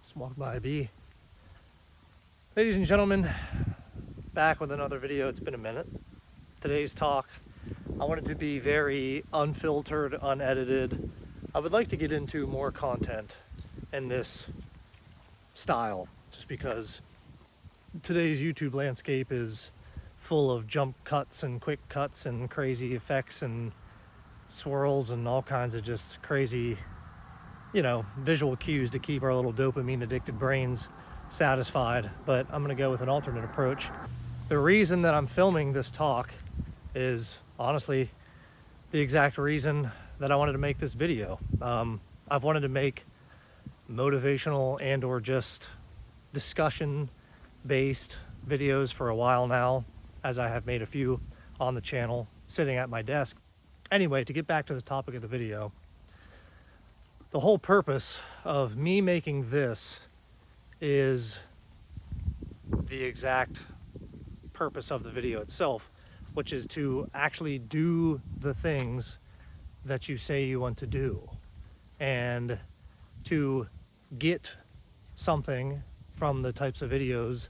Just walk by a bee. Ladies and gentlemen, back with another video. It's been a minute. Today's talk, I wanted to be very unfiltered, unedited. I would like to get into more content in this style, just because today's YouTube landscape is full of jump cuts and quick cuts and crazy effects and swirls and all kinds of just crazy, visual cues to keep our little dopamine addicted brains satisfied. But I'm going to go with an alternate approach. The reason that I'm filming this talk is honestly the exact reason that I wanted to make this video. I've wanted to make motivational and or just discussion based videos for a while now, as I have made a few on the channel sitting at my desk. Anyway, to get back to the topic of the video, the whole purpose of me making this is the exact purpose of the video itself, which is to actually do the things that you say you want to do and to get something from the types of videos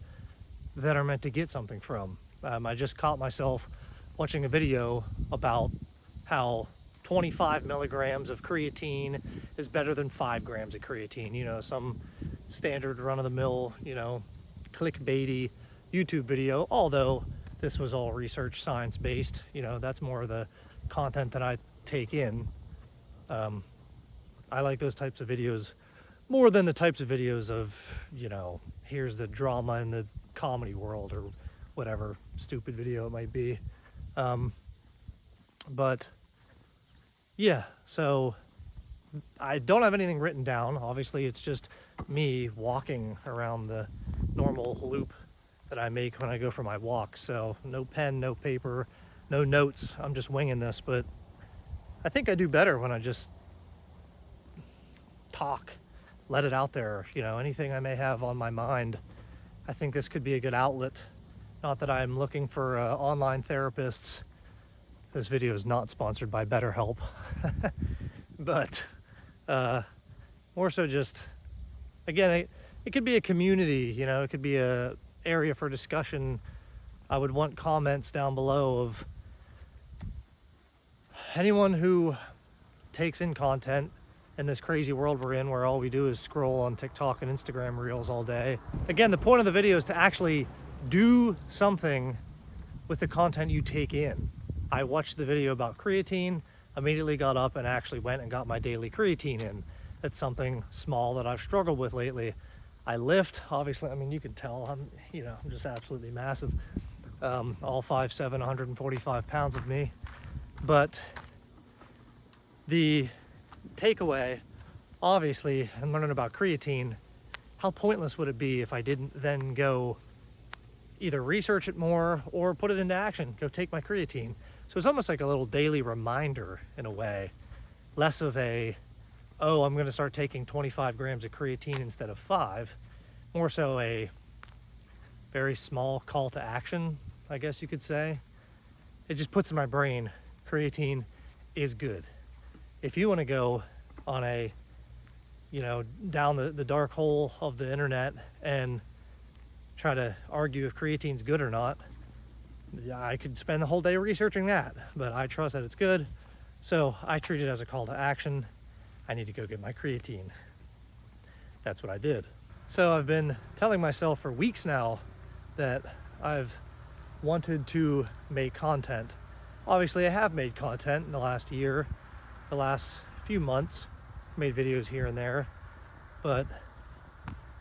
that are meant to get something from. I just caught myself watching a video about how 25 milligrams of creatine is better than 5 grams of creatine. Some standard run-of-the-mill, clickbaity YouTube video, although this was all research science-based. That's more of the content that I take in. I like those types of videos more than the types of videos of, here's the drama in the comedy world or whatever stupid video it might be. But yeah, so I don't have anything written down. Obviously, it's just me walking around the normal loop that I make when I go for my walks. So no pen, no paper, no notes. I'm just winging this, but I think I do better when I just talk, let it out there. Anything I may have on my mind. I think this could be a good outlet. Not that I'm looking for online therapists. This video is not sponsored by BetterHelp, but more so just, again, it could be a community, it could be a area for discussion. I would want comments down below of anyone who takes in content in this crazy world we're in, where all we do is scroll on TikTok and Instagram reels all day. Again, the point of the video is to actually do something with the content you take in. I watched the video about creatine, immediately got up and actually went and got my daily creatine in. That's something small that I've struggled with lately. I lift, obviously, you can tell I'm just absolutely massive. All 5'7", 145 pounds of me. But the takeaway, obviously, I'm learning about creatine. How pointless would it be if I didn't then go either research it more or put it into action, go take my creatine? So it's almost like a little daily reminder in a way, less of a, I'm going to start taking 25 grams of creatine instead of 5, more so a very small call to action, I guess you could say. It just puts in my brain, creatine is good. If you want to go on a, down the dark hole of the internet and try to argue if creatine's good or not, I could spend the whole day researching that, but I trust that it's good. So I treat it as a call to action. I need to go get my creatine. That's what I did. So I've been telling myself for weeks now that I've wanted to make content. Obviously, I have made content in the last year, the last few months, made videos here and there, but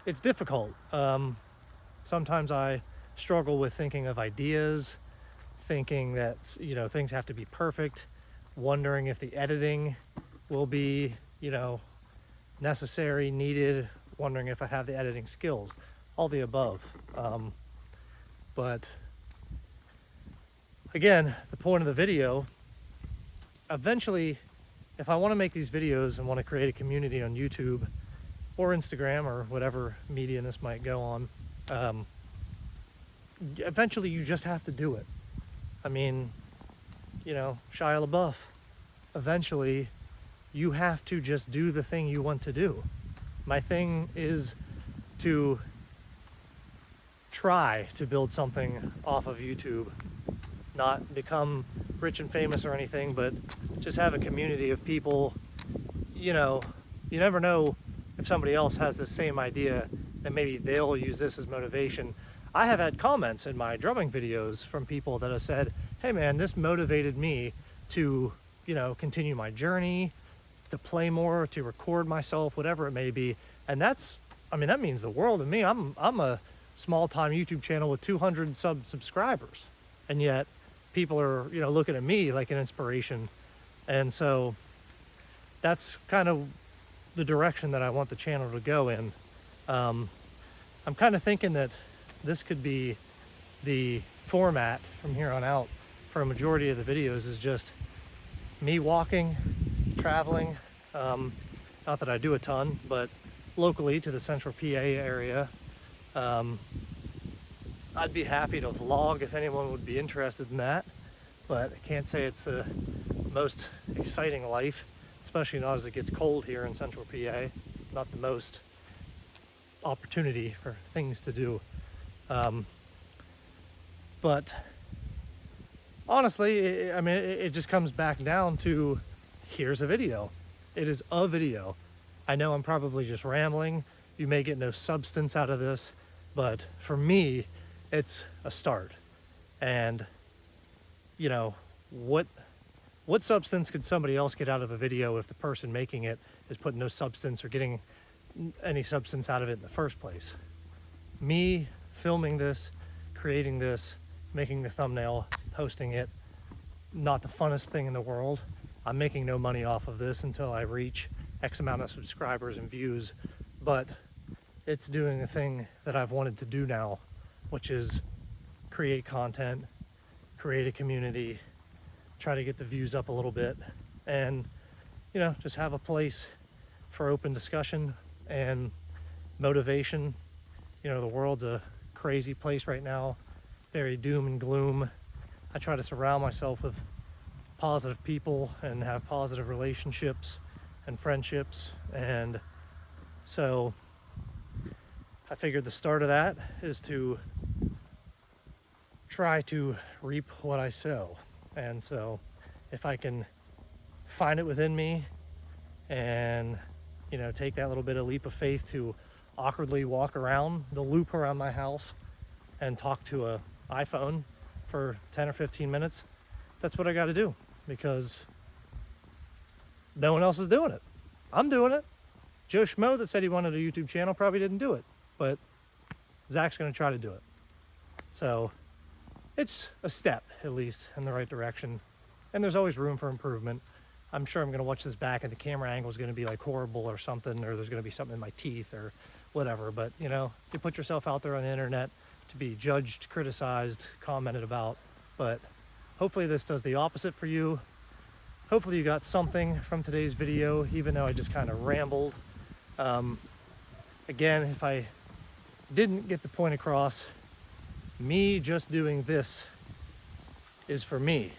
it's difficult. Sometimes I struggle with thinking of ideas, thinking that, things have to be perfect, wondering if the editing will be, necessary, needed, wondering if I have the editing skills, all the above. But again, the point of the video, eventually, if I want to make these videos and want to create a community on YouTube or Instagram or whatever medium this might go on, eventually you just have to do it. Shia LaBeouf, eventually you have to just do the thing you want to do. My thing is to try to build something off of YouTube. Not become rich and famous or anything, but just have a community of people. You know, you never know if somebody else has the same idea, and maybe they'll use this as motivation. I have had comments in my drumming videos from people that have said, hey man, this motivated me to, you know, continue my journey, to play more, to record myself, whatever it may be. And that's, I mean, that means the world to me. I'm a small-time YouTube channel with 200 subscribers, and yet people are, you know, looking at me like an inspiration. And so that's kind of the direction that I want the channel to go in. I'm kind of thinking that this could be the format from here on out for a majority of the videos, is just me walking, traveling, not that I do a ton, but locally to the central PA area. I'd be happy to vlog if anyone would be interested in that, but I can't say it's the most exciting life, especially not as it gets cold here in central PA. Not the most opportunity for things to do. But honestly, I mean, it just comes back down to, here's a video. It is a video. I know I'm probably just rambling. You may get no substance out of this, but for me, it's a start. And, you know, what substance could somebody else get out of a video if the person making it is putting no substance or getting any substance out of it in the first place? Me filming this, creating this, making the thumbnail, posting it, not the funnest thing in the world. I'm making no money off of this until I reach X amount of subscribers and views, but it's doing a thing that I've wanted to do now, which is create content, create a community, try to get the views up a little bit, and, you know, just have a place for open discussion and motivation. You know, the world's a crazy place right now, very doom and gloom. I try to surround myself with positive people and have positive relationships and friendships, and so I figured the start of that is to try to reap what I sow. And so if I can find it within me and, you know, take that little bit of leap of faith to awkwardly walk around the loop around my house and talk to a iPhone for 10 or 15 minutes, that's what I got to do, because no one else is doing it. I'm doing it. Joe Schmo that said he wanted a YouTube channel probably didn't do it, but Zach's going to try to do it. So it's a step, at least, in the right direction. And there's always room for improvement. I'm sure I'm going to watch this back and the camera angle is going to be like horrible or something, or there's going to be something in my teeth or whatever. But, you know, you put yourself out there on the internet to be judged, criticized, commented about. But hopefully this does the opposite for you. Hopefully you got something from today's video, even though I just kind of rambled. Again, if I didn't get the point across, me just doing this is for me,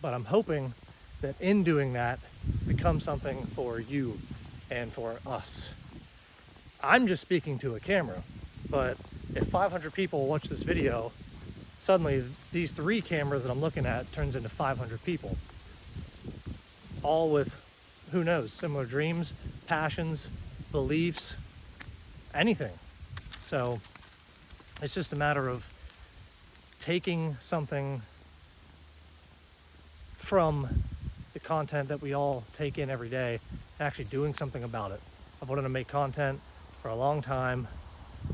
but I'm hoping that in doing that becomes something for you and for us. I'm just speaking to a camera, but if 500 people watch this video, suddenly these 3 cameras that I'm looking at turns into 500 people, all with, who knows, similar dreams, passions, beliefs, anything. So it's just a matter of taking something from the content that we all take in every day and actually doing something about it. I've wanted to make content for a long time.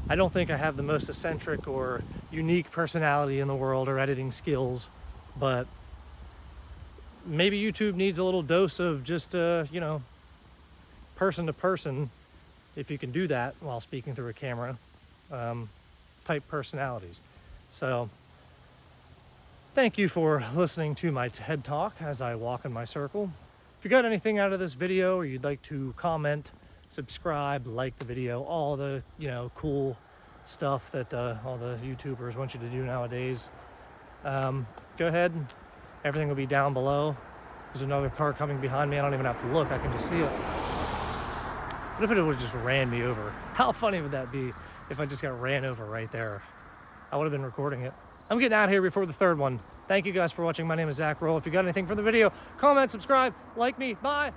I don't think I have the most eccentric or unique personality in the world or editing skills, but maybe YouTube needs a little dose of just, you know, person to person, if you can do that while speaking through a camera, type personalities. So thank you for listening to my TED Talk as I walk in my circle. If you got anything out of this video, or you'd like to comment, subscribe, like the video, all the, you know, cool stuff that all the YouTubers want you to do nowadays, go ahead. Everything will be down below. There's another car coming behind me. I don't even have to look. I can just see it. What if it would just ran me over? How funny would that be? if I just got ran over right there. I would have been recording it. I'm getting out of here before the third one. Thank you guys for watching. My name is Zach Roll. If you got anything from the video, comment, subscribe, like me. Bye.